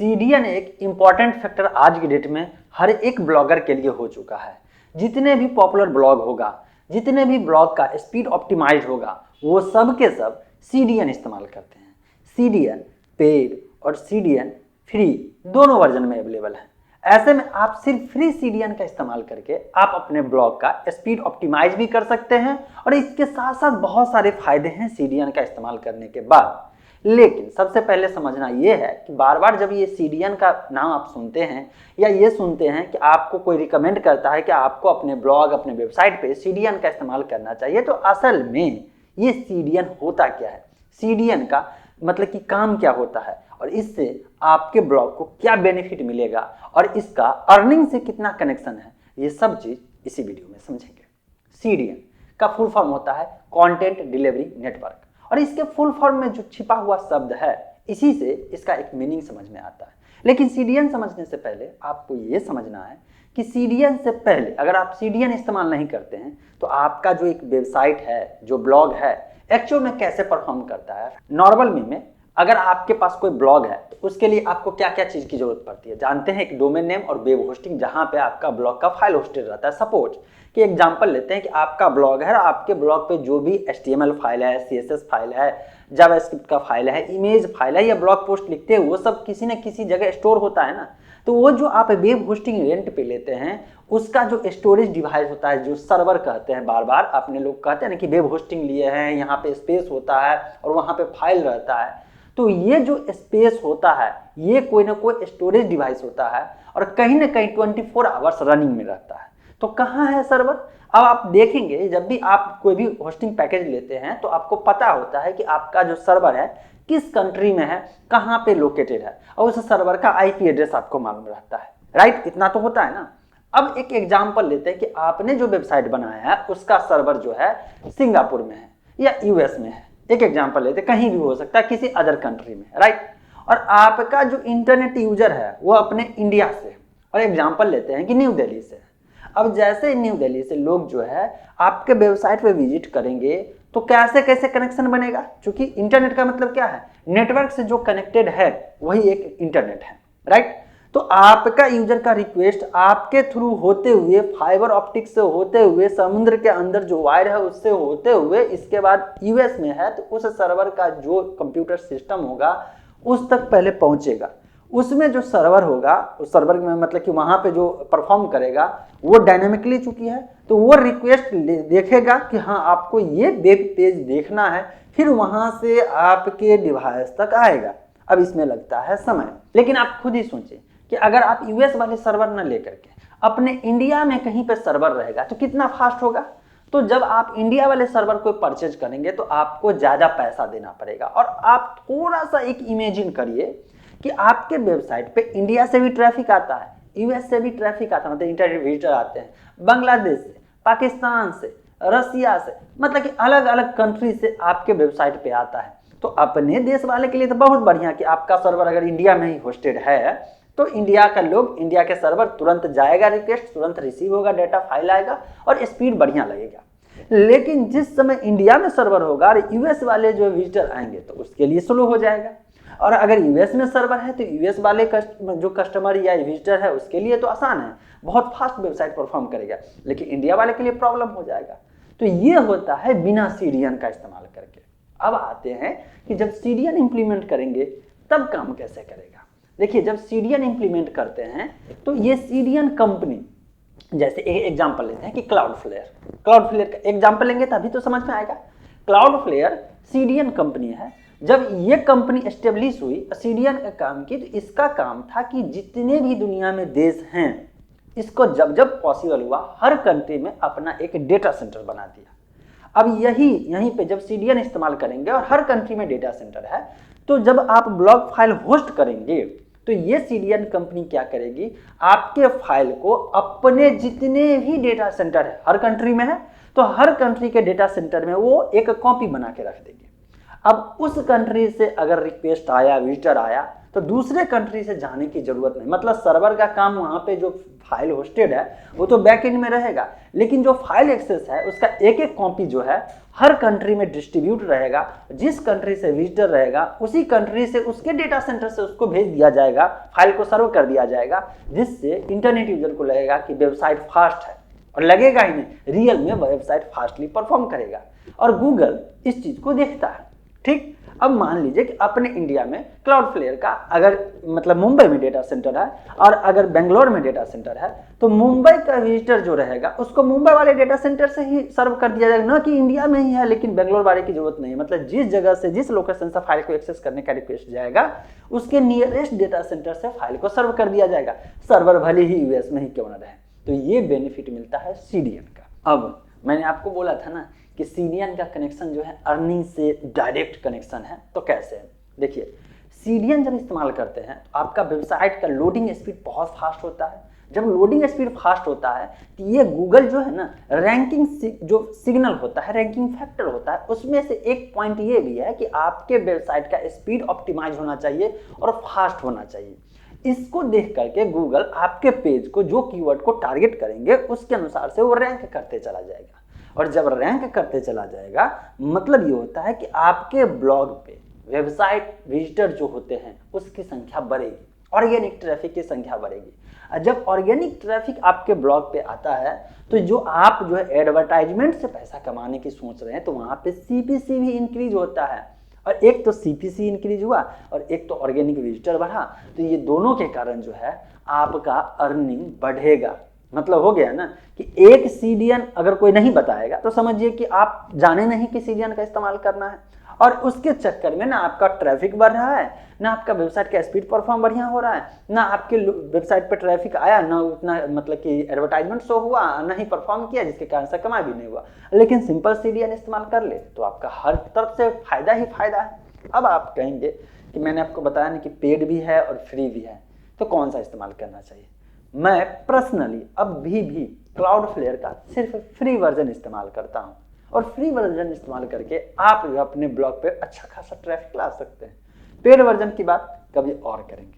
CDN एक important factor आज की डेट में हर एक ब्लॉगर के लिए हो चुका है। जितने भी पॉपुलर ब्लॉग होगा, जितने भी ब्लॉग का स्पीड ऑप्टिमाइज होगा, वो सब के सब सीडीएन इस्तेमाल करते हैं। सीडीएन पेड और सीडीएन फ्री दोनों वर्जन में अवेलेबल है। ऐसे में आप सिर्फ फ्री सीडीएन का इस्तेमाल करके आप अपने ब्लॉग का स्पीड ऑप्टिमाइज भी कर सकते हैं और इसके साथ साथ बहुत सारे फायदे हैं सीडीएन का इस्तेमाल करने के बाद। लेकिन सबसे पहले समझना ये है कि बार बार जब ये सीडीएन का नाम आप सुनते हैं या ये सुनते हैं कि आपको कोई रिकमेंड करता है कि आपको अपने ब्लॉग, अपने वेबसाइट पे सीडीएन का इस्तेमाल करना चाहिए, तो असल में ये सीडीएन होता क्या है, सीडीएन का मतलब कि काम क्या होता है और इससे आपके ब्लॉग को क्या बेनिफिट मिलेगा और इसका अर्निंग से कितना कनेक्शन है, ये सब चीज इसी वीडियो में समझेंगे। सीडीएन का फुल फॉर्म होता है कंटेंट डिलीवरी नेटवर्क और इसके फुल फॉर्म में जो छिपा हुआ शब्द है, इसी से इसका एक मीनिंग समझ में आता है। लेकिन सीडीएन समझने से पहले आपको ये समझना है कि सीडीएन से पहले अगर आप सीडीएन इस्तेमाल नहीं करते हैं तो आपका जो एक वेबसाइट है, जो ब्लॉग है, एक्चुअल में कैसे परफॉर्म करता है। नॉर्मल में अगर आपके पास कोई ब्लॉग है तो उसके लिए आपको क्या क्या चीज़ की जरूरत पड़ती है, जानते हैं? एक डोमेन नेम और वेब होस्टिंग, जहाँ पे आपका ब्लॉग का फाइल होस्टेड रहता है। सपोज कि एग्जांपल लेते हैं कि आपका ब्लॉग है, आपके ब्लॉग पे जो भी HTML फाइल है, CSS फाइल है, जावास्क्रिप्ट का फाइल है, इमेज फाइल है या ब्लॉग पोस्ट लिखते हैं, वो सब किसी न किसी जगह स्टोर होता है ना। तो वो जो आप वेब होस्टिंग रेंट पे लेते हैं, उसका जो स्टोरेज डिवाइस होता है, जो सर्वर कहते हैं, बार बार अपने लोग कहते हैं ना कि वेब होस्टिंग लिए हैं, यहाँ पे स्पेस होता है और वहाँ पे फाइल रहता है। तो ये जो स्पेस होता है, ये कोई ना कोई स्टोरेज डिवाइस होता है और कहीं ना कहीं 24 आवर्स रनिंग में रहता है। तो कहाँ है सर्वर? अब आप देखेंगे जब भी आप कोई भी होस्टिंग पैकेज लेते हैं तो आपको पता होता है कि आपका जो सर्वर है किस कंट्री में है, कहाँ पे लोकेटेड है और उस सर्वर का IP एड्रेस आपको मालूम रहता है, राइट? इतना तो होता है ना। अब एक एग्जांपल लेते हैं कि आपने जो वेबसाइट बनाया है उसका सर्वर जो है सिंगापुर में है या US में है। एक एग्जांपल लेते हैं, कहीं भी हो सकता है, किसी अदर कंट्री में, राइट? और आपका जो इंटरनेट यूजर है वो अपने इंडिया से, और एग्जांपल लेते हैं कि न्यू दिल्ली से। अब जैसे न्यू दिल्ली से लोग जो है आपके वेबसाइट पे विजिट करेंगे तो कैसे कैसे कनेक्शन बनेगा, क्योंकि इंटरनेट का मतलब क्या है, नेटवर्क से जो कनेक्टेड है वही एक इंटरनेट है, राइट? तो आपका यूजर का रिक्वेस्ट आपके थ्रू होते हुए, फाइबर ऑप्टिक से होते हुए, समुद्र के अंदर जो वायर है उससे होते हुए, इसके बाद US में है तो उस सर्वर का जो कंप्यूटर सिस्टम होगा उस तक पहले पहुंचेगा। उसमें जो सर्वर होगा, उस सर्वर में मतलब कि वहां पे जो परफॉर्म करेगा वो डायनेमिकली चुकी है, तो वो रिक्वेस्ट देखेगा कि हाँ आपको ये वेब पेज देखना है, फिर वहां से आपके डिवाइस तक आएगा। अब इसमें लगता है समय, लेकिन आप खुद ही सोचें कि अगर आप US वाले सर्वर न लेकर के अपने इंडिया में कहीं पे सर्वर रहेगा तो कितना फास्ट होगा। तो जब आप इंडिया वाले सर्वर को परचेज करेंगे तो आपको ज्यादा पैसा देना पड़ेगा। और आप थोड़ा सा एक इमेजिन करिए कि आपके वेबसाइट पे इंडिया से भी ट्रैफिक आता है, US से भी ट्रैफिक आता है, मतलब इंटरनेट विजिटर आते हैं, बांग्लादेश से, पाकिस्तान से, रसिया से, मतलब कि अलग अलग कंट्री से आपके वेबसाइट पे आता है। तो अपने देश वाले के लिए तो बहुत बढ़िया कि आपका सर्वर अगर इंडिया में ही होस्टेड है तो इंडिया का लोग, इंडिया के सर्वर तुरंत जाएगा, रिक्वेस्ट तुरंत रिसीव होगा, डेटा फाइल आएगा और स्पीड बढ़िया लगेगा। लेकिन जिस समय इंडिया में सर्वर होगा और US वाले जो विजिटर आएंगे तो उसके लिए स्लो हो जाएगा। और अगर US में सर्वर है तो US वाले जो कस्टमर या विजिटर है उसके लिए तो आसान है, बहुत फास्ट वेबसाइट परफॉर्म करेगा, लेकिन इंडिया वाले के लिए प्रॉब्लम हो जाएगा। तो ये होता है बिना सीडीएन का इस्तेमाल करके। अब आते हैं कि जब सीडीएन इंप्लीमेंट करेंगे तब काम कैसे करेगा। देखिए, जब सीडीएन इंप्लीमेंट करते हैं तो ये सीडीएन कंपनी, जैसे एक एग्जांपल लेते हैं कि क्लाउडफ्लेयर का एग्जांपल लेंगे तभी तो समझ में आएगा। क्लाउडफ्लेयर सीडीएन कंपनी है। जब ये कंपनी एस्टेब्लिश हुई, सीडीएन का काम की, तो इसका काम था कि जितने भी दुनिया में देश हैं इसको जब जब पॉसिबल हुआ हर कंट्री में अपना एक डेटा सेंटर बना दिया। अब यहीं पे जब सीडीएन इस्तेमाल करेंगे और हर कंट्री में डेटा सेंटर है, तो जब आप ब्लॉग फाइल होस्ट करेंगे तो ये सीडीएन कंपनी क्या करेगी, आपके फाइल को अपने जितने भी डेटा सेंटर है, हर कंट्री में है तो हर कंट्री के डेटा सेंटर में वो एक कॉपी बना के रख देगी। अब उस कंट्री से अगर रिक्वेस्ट आया, विजिटर आया, तो दूसरे कंट्री से जाने की जरूरत नहीं, मतलब सर्वर का काम वहां पे जो फाइल होस्टेड है वो तो बैक एंड में रहेगा, लेकिन जो फाइल एक्सेस है उसका एक एक कॉपी जो है हर कंट्री में डिस्ट्रीब्यूट रहेगा। जिस कंट्री से विजिटर रहेगा उसी कंट्री से उसके डेटा सेंटर से उसको भेज दिया जाएगा, फाइल को सर्व कर दिया जाएगा, जिससे इंटरनेट यूजर को लगेगा कि वेबसाइट फास्ट है, और लगेगा ही नहीं, रियल में वेबसाइट फास्टली परफॉर्म करेगा। और गूगल इस चीज को देखता है। ठीक, अब मान लीजिए कि अपने इंडिया में क्लाउडफ्लेयर का अगर मतलब मुंबई में डेटा सेंटर है और अगर बेंगलोर में डेटा सेंटर है, तो मुंबई का विजिटर जो रहेगा उसको मुंबई वाले डेटा सेंटर से ही सर्व कर दिया जाएगा, ना कि इंडिया में ही है लेकिन बेंगलोर वाले की जरूरत नहीं है। मतलब जिस जगह से, जिस लोकेशन से फाइल को एक्सेस करने का रिक्वेस्ट जाएगा, उसके नियरेस्ट डेटा सेंटर से फाइल को सर्व कर दिया जाएगा, सर्वर भले ही यूएस में ही क्यों ना रहे। तो ये बेनिफिट मिलता है सीडीएन का। अब मैंने आपको बोला था ना कि सीडीएन का कनेक्शन जो है अर्निंग से डायरेक्ट कनेक्शन है। तो कैसे है, देखिए, सीडीएन जब इस्तेमाल करते हैं तो आपका वेबसाइट का लोडिंग स्पीड बहुत फास्ट होता है। जब लोडिंग स्पीड फास्ट होता है तो ये गूगल जो है ना, रैंकिंग जो सिग्नल होता है, रैंकिंग फैक्टर होता है, उसमें से एक पॉइंट ये भी है कि आपके वेबसाइट का स्पीड ऑप्टिमाइज होना चाहिए और फास्ट होना चाहिए। इसको देख करके गूगल आपके पेज को, जो कीवर्ड को टारगेट करेंगे, उसके अनुसार से वो रैंक करते चला जाएगा। और जब रैंक करते चला जाएगा, मतलब ये होता है कि आपके ब्लॉग पे वेबसाइट विजिटर जो होते हैं उसकी संख्या बढ़ेगी, ऑर्गेनिक ट्रैफिक की संख्या बढ़ेगी। और जब ऑर्गेनिक ट्रैफिक आपके ब्लॉग पे आता है तो जो आप जो है एडवर्टाइजमेंट से पैसा कमाने की सोच रहे हैं, तो वहाँ पे सीपीसी भी इंक्रीज होता है। और एक तो सीपीसी इंक्रीज हुआ और एक तो ऑर्गेनिक विजिटर बढ़ा, तो ये दोनों के कारण जो है आपका अर्निंग बढ़ेगा। मतलब हो गया ना कि एक सीडीएन अगर कोई नहीं बताएगा तो समझिए कि आप जाने नहीं कि सीडीएन का इस्तेमाल करना है, और उसके चक्कर में ना आपका ट्रैफिक बढ़ रहा है, ना आपका वेबसाइट का स्पीड परफॉर्म बढ़िया हो रहा है, ना आपके वेबसाइट पर ट्रैफिक आया, ना उतना मतलब कि एडवर्टाइजमेंट शो हुआ, ना ही परफॉर्म किया, जिसके कारण से कमाई भी नहीं हुआ। लेकिन सिंपल सीडीएन इस्तेमाल कर ले तो आपका हर तरफ से फायदा ही फायदा है। अब आप कहेंगे कि मैंने आपको बताया ना कि पेड भी है और फ्री भी है, तो कौन सा इस्तेमाल करना चाहिए। मैं पर्सनली अभी भी क्लाउडफ्लेयर का सिर्फ फ्री वर्जन इस्तेमाल करता हूँ, और फ्री वर्जन इस्तेमाल करके आप जो अपने ब्लॉग पे अच्छा खासा ट्रैफिक ला सकते हैं। पेड वर्जन की बात कभी और करेंगे।